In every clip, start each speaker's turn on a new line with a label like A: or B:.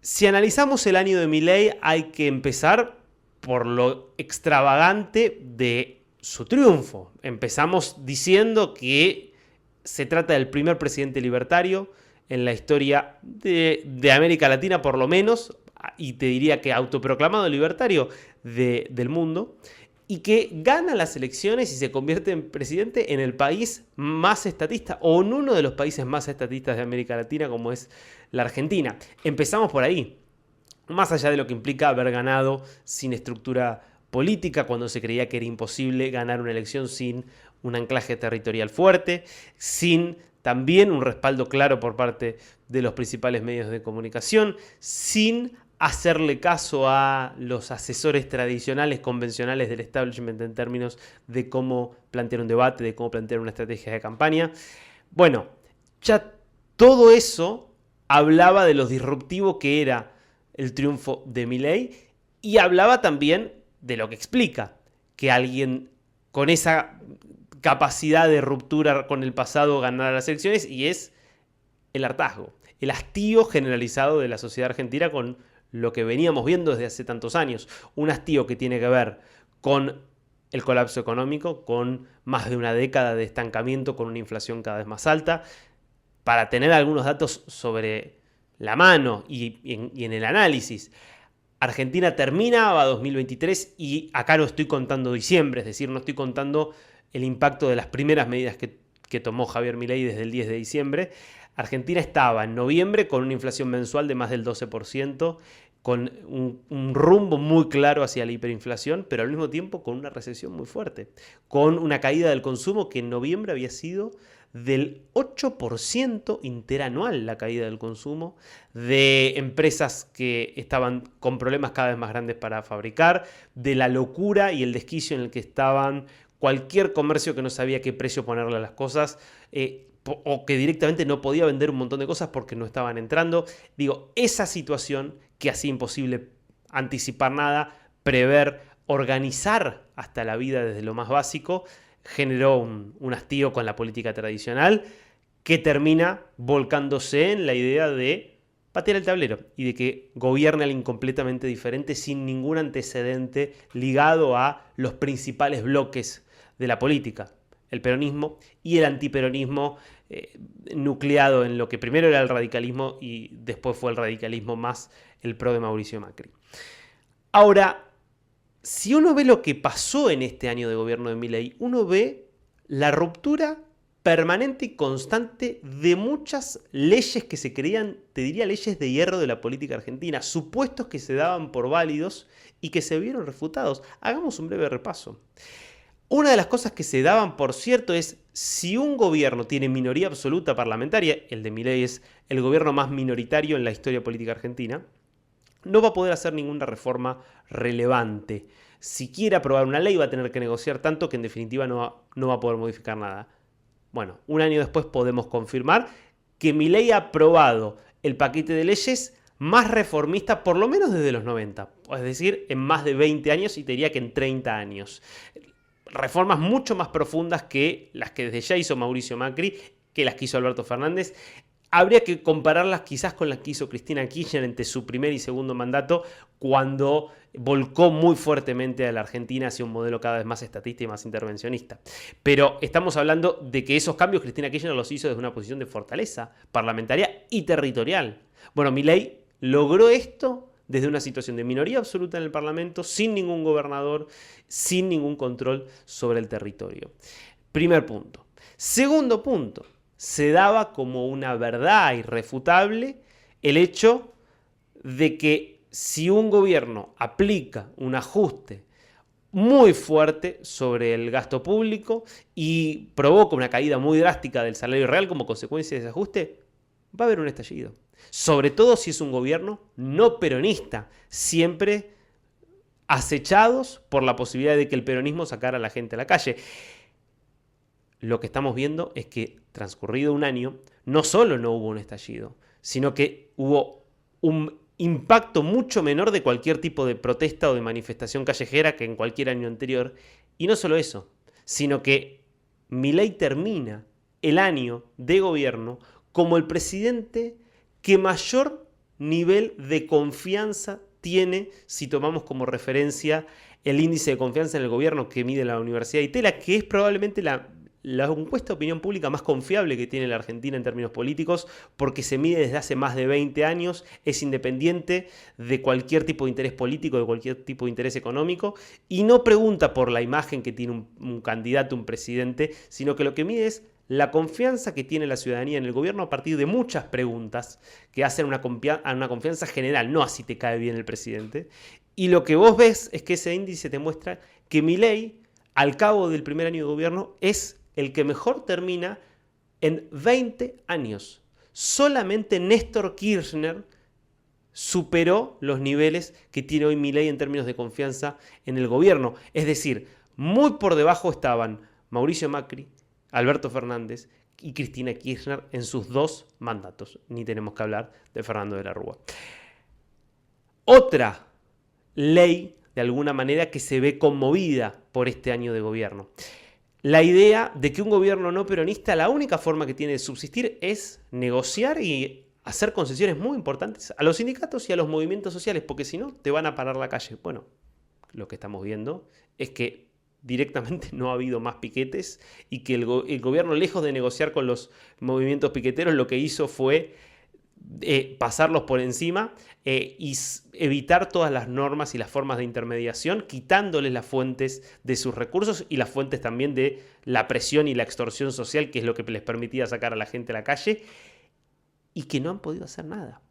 A: Si analizamos el año de Milei, hay que empezar por lo extravagante de su triunfo. Empezamos diciendo que se trata del primer presidente libertario en la historia de América Latina, por lo menos, y te diría que autoproclamado libertario del mundo, y que gana las elecciones y se convierte en presidente en el país más estatista, o en uno de los países más estatistas de América Latina, como es la Argentina. Empezamos por ahí. Más allá de lo que implica haber ganado sin estructura política, cuando se creía que era imposible ganar una elección sin un anclaje territorial fuerte, sin también un respaldo claro por parte de los principales medios de comunicación, sin hacerle caso a los asesores tradicionales, convencionales del establishment en términos de cómo plantear un debate, de cómo plantear una estrategia de campaña. Bueno, ya todo eso hablaba de lo disruptivo que era el triunfo de Milei y hablaba también de lo que explica que alguien con esa capacidad de ruptura con el pasado ganara las elecciones, y es el hartazgo, el hastío generalizado de la sociedad argentina con lo que veníamos viendo desde hace tantos años. Un hastío que tiene que ver con el colapso económico, con más de una década de estancamiento, con una inflación cada vez más alta. Para tener algunos datos sobre la mano y en el análisis, Argentina terminaba 2023 y acá no estoy contando diciembre, es decir, no estoy contando el impacto de las primeras medidas que tomó Javier Milei desde el 10 de diciembre. Argentina estaba en noviembre con una inflación mensual de más del 12%, con un rumbo muy claro hacia la hiperinflación, pero al mismo tiempo con una recesión muy fuerte, con una caída del consumo que en noviembre había sido del 8% interanual, la caída del consumo, de empresas que estaban con problemas cada vez más grandes para fabricar, de la locura y el desquicio en el que estaban cualquier comercio que no sabía qué precio ponerle a las cosas, o que directamente no podía vender un montón de cosas porque no estaban entrando. Digo, esa situación que hacía imposible anticipar nada, prever, organizar hasta la vida desde lo más básico, generó un hastío con la política tradicional que termina volcándose en la idea de patear el tablero y de que gobierne alguien completamente diferente sin ningún antecedente ligado a los principales bloques de la política, el peronismo y el antiperonismo, nucleado en lo que primero era el radicalismo y después fue el radicalismo más el pro de Mauricio Macri. Ahora, si uno ve lo que pasó en este año de gobierno de Milei, uno ve la ruptura permanente y constante de muchas leyes que se creían, te diría, leyes de hierro de la política argentina, supuestos que se daban por válidos y que se vieron refutados. Hagamos un breve repaso. Una de las cosas que se daban por cierto es, si un gobierno tiene minoría absoluta parlamentaria, el de Milei es el gobierno más minoritario en la historia política argentina, no va a poder hacer ninguna reforma relevante. Si quiere aprobar una ley va a tener que negociar tanto que en definitiva no va a poder modificar nada. Bueno, un año después podemos confirmar que Milei ha aprobado el paquete de leyes más reformista por lo menos desde los 90, es decir, en más de 20 años y te diría que en 30 años. Reformas mucho más profundas que las que desde ya hizo Mauricio Macri, que las que hizo Alberto Fernández. Habría que compararlas quizás con las que hizo Cristina Kirchner entre su primer y segundo mandato, cuando volcó muy fuertemente a la Argentina hacia un modelo cada vez más estatista y más intervencionista. Pero estamos hablando de que esos cambios Cristina Kirchner los hizo desde una posición de fortaleza parlamentaria y territorial. Bueno, Milei logró esto desde una situación de minoría absoluta en el Parlamento, sin ningún gobernador, sin ningún control sobre el territorio. Primer punto. Segundo punto. Se daba como una verdad irrefutable el hecho de que si un gobierno aplica un ajuste muy fuerte sobre el gasto público y provoca una caída muy drástica del salario real como consecuencia de ese ajuste, va a haber un estallido. Sobre todo si es un gobierno no peronista, siempre acechados por la posibilidad de que el peronismo sacara a la gente a la calle. Lo que estamos viendo es que, transcurrido un año, no solo no hubo un estallido, sino que hubo un impacto mucho menor de cualquier tipo de protesta o de manifestación callejera que en cualquier año anterior. Y no solo eso, sino que Milei termina el año de gobierno como el presidente que mayor nivel de confianza tiene si tomamos como referencia el índice de confianza en el gobierno que mide la Universidad de Itela, que es probablemente la encuesta de opinión pública más confiable que tiene la Argentina en términos políticos, porque se mide desde hace más de 20 años, es independiente de cualquier tipo de interés político, de cualquier tipo de interés económico, y no pregunta por la imagen que tiene un candidato, un presidente, sino que lo que mide es la confianza que tiene la ciudadanía en el gobierno a partir de muchas preguntas que hacen una confianza general, no a si te cae bien el presidente. Y lo que vos ves es que ese índice te muestra que Milei, al cabo del primer año de gobierno, es el que mejor termina en 20 años. Solamente Néstor Kirchner superó los niveles que tiene hoy Milei en términos de confianza en el gobierno. Es decir, muy por debajo estaban Mauricio Macri, Alberto Fernández y Cristina Kirchner en sus 2 mandatos. Ni tenemos que hablar de Fernando de la Rúa. Otra ley, de alguna manera, que se ve conmovida por este año de gobierno. La idea de que un gobierno no peronista, la única forma que tiene de subsistir es negociar y hacer concesiones muy importantes a los sindicatos y a los movimientos sociales, porque si no, te van a parar la calle. Bueno, lo que estamos viendo es que directamente no ha habido más piquetes y que el gobierno, lejos de negociar con los movimientos piqueteros, lo que hizo fue pasarlos por encima y evitar todas las normas y las formas de intermediación, quitándoles las fuentes de sus recursos y las fuentes también de la presión y la extorsión social, que es lo que les permitía sacar a la gente a la calle, y que no han podido hacer nada.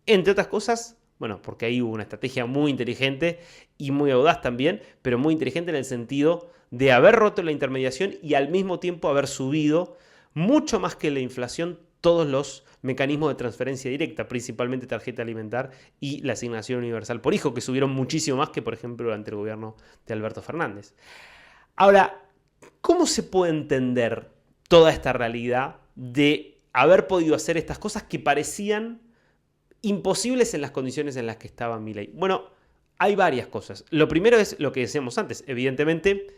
A: Entre otras cosas, bueno, porque ahí hubo una estrategia muy inteligente y muy audaz también, pero muy inteligente en el sentido de haber roto la intermediación y al mismo tiempo haber subido mucho más que la inflación todos los mecanismos de transferencia directa, principalmente tarjeta alimentar y la asignación universal por hijo, que subieron muchísimo más que, por ejemplo, durante el gobierno de Alberto Fernández. Ahora, ¿cómo se puede entender toda esta realidad de haber podido hacer estas cosas que parecían imposibles en las condiciones en las que estaba Milei? Bueno, hay varias cosas. Lo primero es lo que decíamos antes. Evidentemente,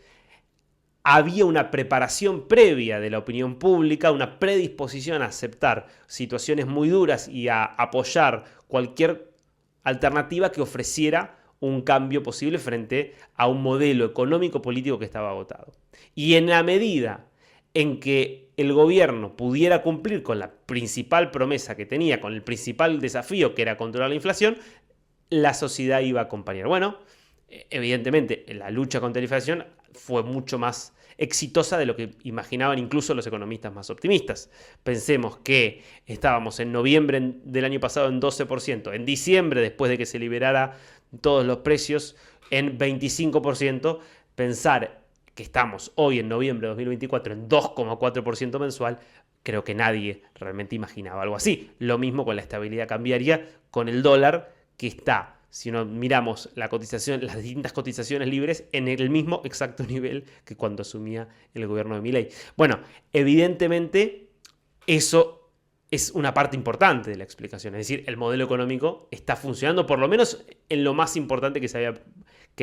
A: había una preparación previa de la opinión pública, una predisposición a aceptar situaciones muy duras y a apoyar cualquier alternativa que ofreciera un cambio posible frente a un modelo económico-político que estaba agotado. Y en la medida en que el gobierno pudiera cumplir con la principal promesa que tenía, con el principal desafío que era controlar la inflación, la sociedad iba a acompañar. Bueno, evidentemente la lucha contra la inflación fue mucho más exitosa de lo que imaginaban incluso los economistas más optimistas. Pensemos que estábamos en noviembre del año pasado en 12%, en diciembre, después de que se liberara todos los precios, en 25%, pensar que estamos hoy en noviembre de 2024 en 2,4% mensual, creo que nadie realmente imaginaba algo así. Lo mismo con la estabilidad cambiaria, con el dólar que está, si no miramos la cotización, las distintas cotizaciones libres, en el mismo exacto nivel que cuando asumía el gobierno de Milei. Bueno, evidentemente eso es una parte importante de la explicación. Es decir, el modelo económico está funcionando, por lo menos en lo más importante que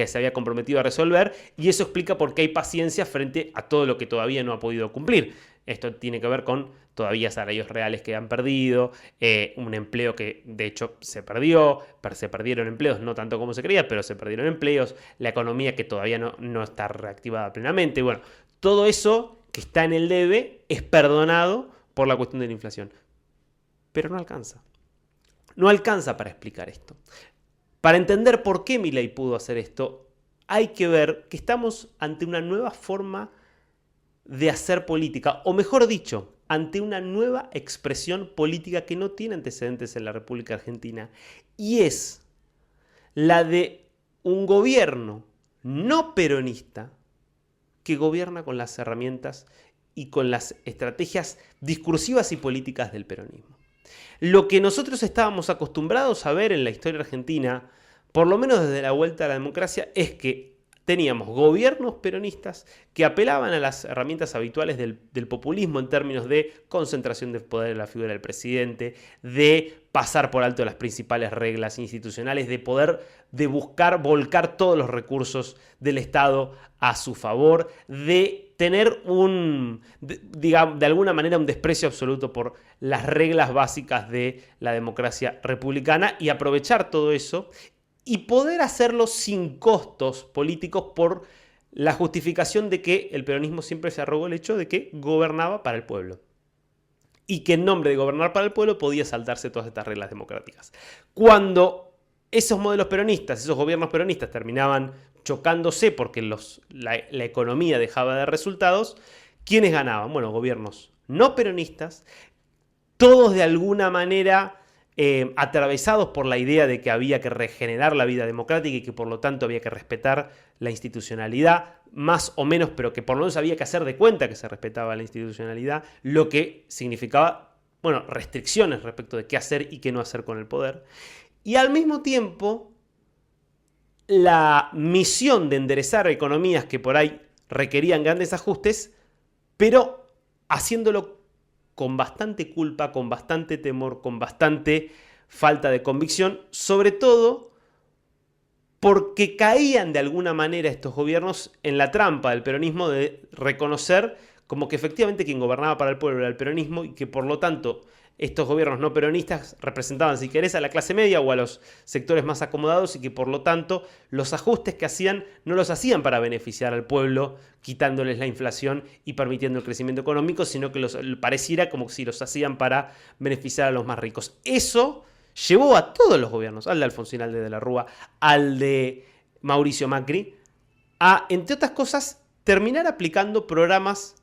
A: se había comprometido a resolver, y eso explica por qué hay paciencia frente a todo lo que todavía no ha podido cumplir. Esto tiene que ver con todavía salarios reales que han perdido, un empleo que de hecho se perdió, se perdieron empleos, no tanto como se creía, pero se perdieron empleos, la economía que todavía no está reactivada plenamente. Bueno, todo eso que está en el debe es perdonado por la cuestión de la inflación. Pero no alcanza. No alcanza para explicar esto. Para entender por qué Milei pudo hacer esto, hay que ver que estamos ante una nueva forma de hacer política, o mejor dicho, ante una nueva expresión política que no tiene antecedentes en la República Argentina, y es la de un gobierno no peronista que gobierna con las herramientas y con las estrategias discursivas y políticas del peronismo. Lo que nosotros estábamos acostumbrados a ver en la historia argentina, por lo menos desde la vuelta a la democracia, es que teníamos gobiernos peronistas que apelaban a las herramientas habituales del populismo en términos de concentración de poder en la figura del presidente, de pasar por alto las principales reglas institucionales, de buscar volcar todos los recursos del Estado a su favor, de tener digamos, de alguna manera un desprecio absoluto por las reglas básicas de la democracia republicana y aprovechar todo eso y poder hacerlo sin costos políticos por la justificación de que el peronismo siempre se arrogó el hecho de que gobernaba para el pueblo. Y que en nombre de gobernar para el pueblo podía saltarse todas estas reglas democráticas. Cuando esos modelos peronistas, esos gobiernos peronistas terminaban chocándose porque la economía dejaba de dar resultados, ¿quiénes ganaban? Bueno, gobiernos no peronistas, todos de alguna manera atravesados por la idea de que había que regenerar la vida democrática y que por lo tanto había que respetar la institucionalidad, más o menos, pero que por lo menos había que hacer de cuenta que se respetaba la institucionalidad, lo que significaba, bueno, restricciones respecto de qué hacer y qué no hacer con el poder. Y al mismo tiempo, la misión de enderezar economías que por ahí requerían grandes ajustes, pero haciéndolo con bastante culpa, con bastante temor, con bastante falta de convicción, sobre todo porque caían de alguna manera estos gobiernos en la trampa del peronismo de reconocer como que efectivamente quien gobernaba para el pueblo era el peronismo y que por lo tanto estos gobiernos no peronistas representaban, si querés, a la clase media o a los sectores más acomodados y que por lo tanto los ajustes que hacían no los hacían para beneficiar al pueblo, quitándoles la inflación y permitiendo el crecimiento económico, sino que pareciera como si los hacían para beneficiar a los más ricos. Eso llevó a todos los gobiernos, al de Alfonsín, al de la Rúa, al de Mauricio Macri, a, entre otras cosas, terminar aplicando programas,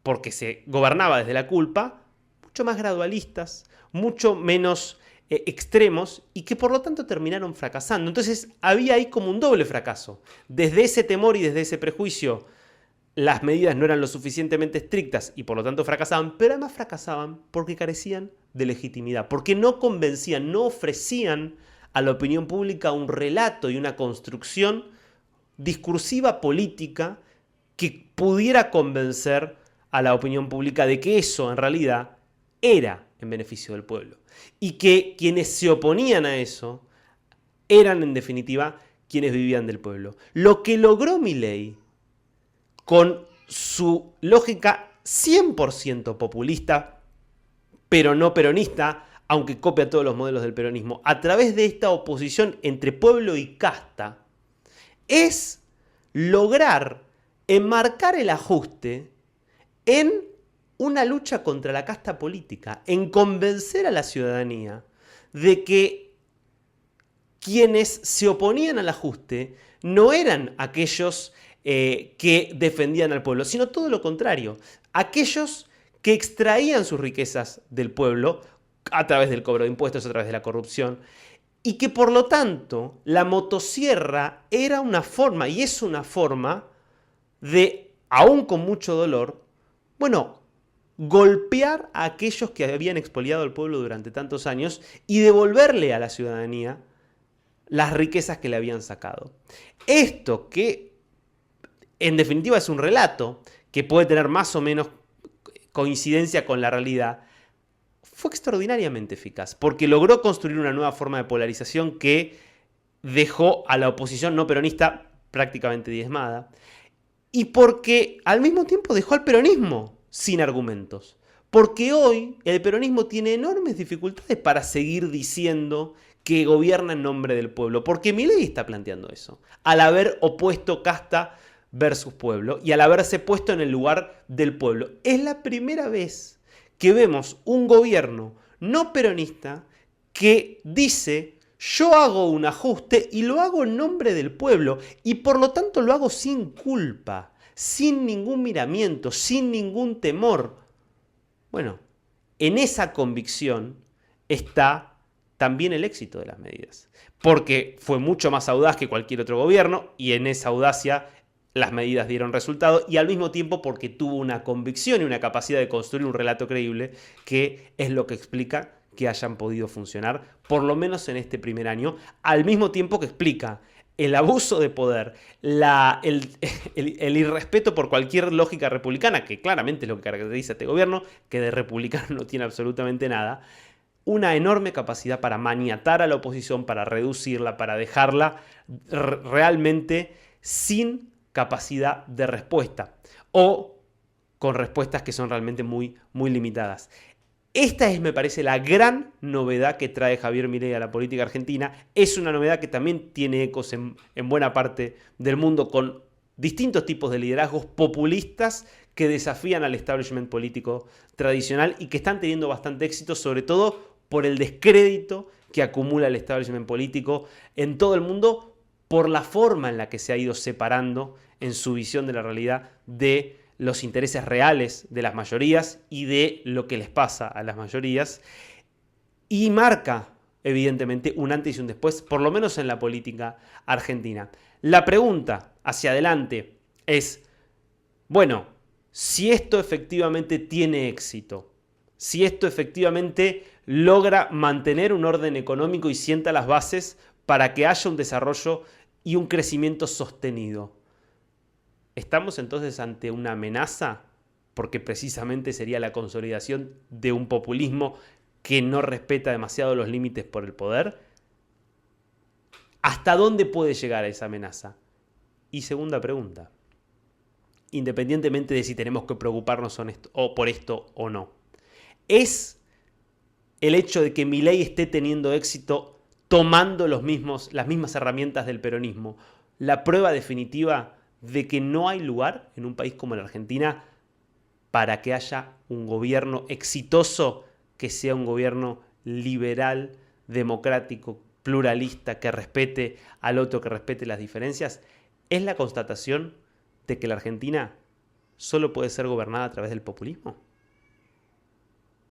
A: porque se gobernaba desde la culpa, mucho más gradualistas, mucho menos extremos y que por lo tanto terminaron fracasando. Entonces había ahí como un doble fracaso. Desde ese temor y desde ese prejuicio, las medidas no eran lo suficientemente estrictas y por lo tanto fracasaban, pero además fracasaban porque carecían de legitimidad, porque no convencían, no ofrecían a la opinión pública un relato y una construcción discursiva política que pudiera convencer a la opinión pública de que eso en realidad era en beneficio del pueblo. Y que quienes se oponían a eso eran en definitiva quienes vivían del pueblo. Lo que logró Milei con su lógica 100% populista, pero no peronista, aunque copia todos los modelos del peronismo, a través de esta oposición entre pueblo y casta, es lograr enmarcar el ajuste en una lucha contra la casta política, en convencer a la ciudadanía de que quienes se oponían al ajuste no eran aquellos que defendían al pueblo, sino todo lo contrario, aquellos que extraían sus riquezas del pueblo a través del cobro de impuestos, a través de la corrupción, y que por lo tanto la motosierra era una forma, y es una forma de, aún con mucho dolor, bueno, golpear a aquellos que habían expoliado al pueblo durante tantos años y devolverle a la ciudadanía las riquezas que le habían sacado. Esto que en definitiva es un relato que puede tener más o menos coincidencia con la realidad, fue extraordinariamente eficaz porque logró construir una nueva forma de polarización que dejó a la oposición no peronista prácticamente diezmada y porque al mismo tiempo dejó al peronismo sin argumentos. Porque hoy el peronismo tiene enormes dificultades para seguir diciendo que gobierna en nombre del pueblo. Porque Milei está planteando eso. Al haber opuesto casta versus pueblo y al haberse puesto en el lugar del pueblo. Es la primera vez que vemos un gobierno no peronista que dice: yo hago un ajuste y lo hago en nombre del pueblo y por lo tanto lo hago sin culpa, sin ningún miramiento, sin ningún temor. Bueno, en esa convicción está también el éxito de las medidas, porque fue mucho más audaz que cualquier otro gobierno y en esa audacia las medidas dieron resultado y al mismo tiempo porque tuvo una convicción y una capacidad de construir un relato creíble que es lo que explica que hayan podido funcionar, por lo menos en este primer año, al mismo tiempo que explica el abuso de poder, el irrespeto por cualquier lógica republicana, que claramente es lo que caracteriza a este gobierno, que de republicano no tiene absolutamente nada, una enorme capacidad para maniatar a la oposición, para reducirla, para dejarla realmente sin capacidad de respuesta. O con respuestas que son realmente muy, muy limitadas. Esta es, me parece, la gran novedad que trae Javier Milei a la política argentina. Es una novedad que también tiene ecos en buena parte del mundo con distintos tipos de liderazgos populistas que desafían al establishment político tradicional y que están teniendo bastante éxito, sobre todo por el descrédito que acumula el establishment político en todo el mundo por la forma en la que se ha ido separando en su visión de la realidad de los intereses reales de las mayorías y de lo que les pasa a las mayorías, y marca, evidentemente, un antes y un después, por lo menos en la política argentina. La pregunta hacia adelante es, bueno, si esto efectivamente tiene éxito, si esto efectivamente logra mantener un orden económico y sienta las bases para que haya un desarrollo y un crecimiento sostenido, ¿estamos entonces ante una amenaza? Porque precisamente sería la consolidación de un populismo que no respeta demasiado los límites por el poder. ¿Hasta dónde puede llegar esa amenaza? Y segunda pregunta, independientemente de si tenemos que preocuparnos por esto o no, ¿es el hecho de que Milei esté teniendo éxito tomando las mismas herramientas del peronismo la prueba definitiva de que no hay lugar en un país como la Argentina para que haya un gobierno exitoso que sea un gobierno liberal, democrático, pluralista, que respete al otro, que respete las diferencias? ¿Es la constatación de que la Argentina solo puede ser gobernada a través del populismo?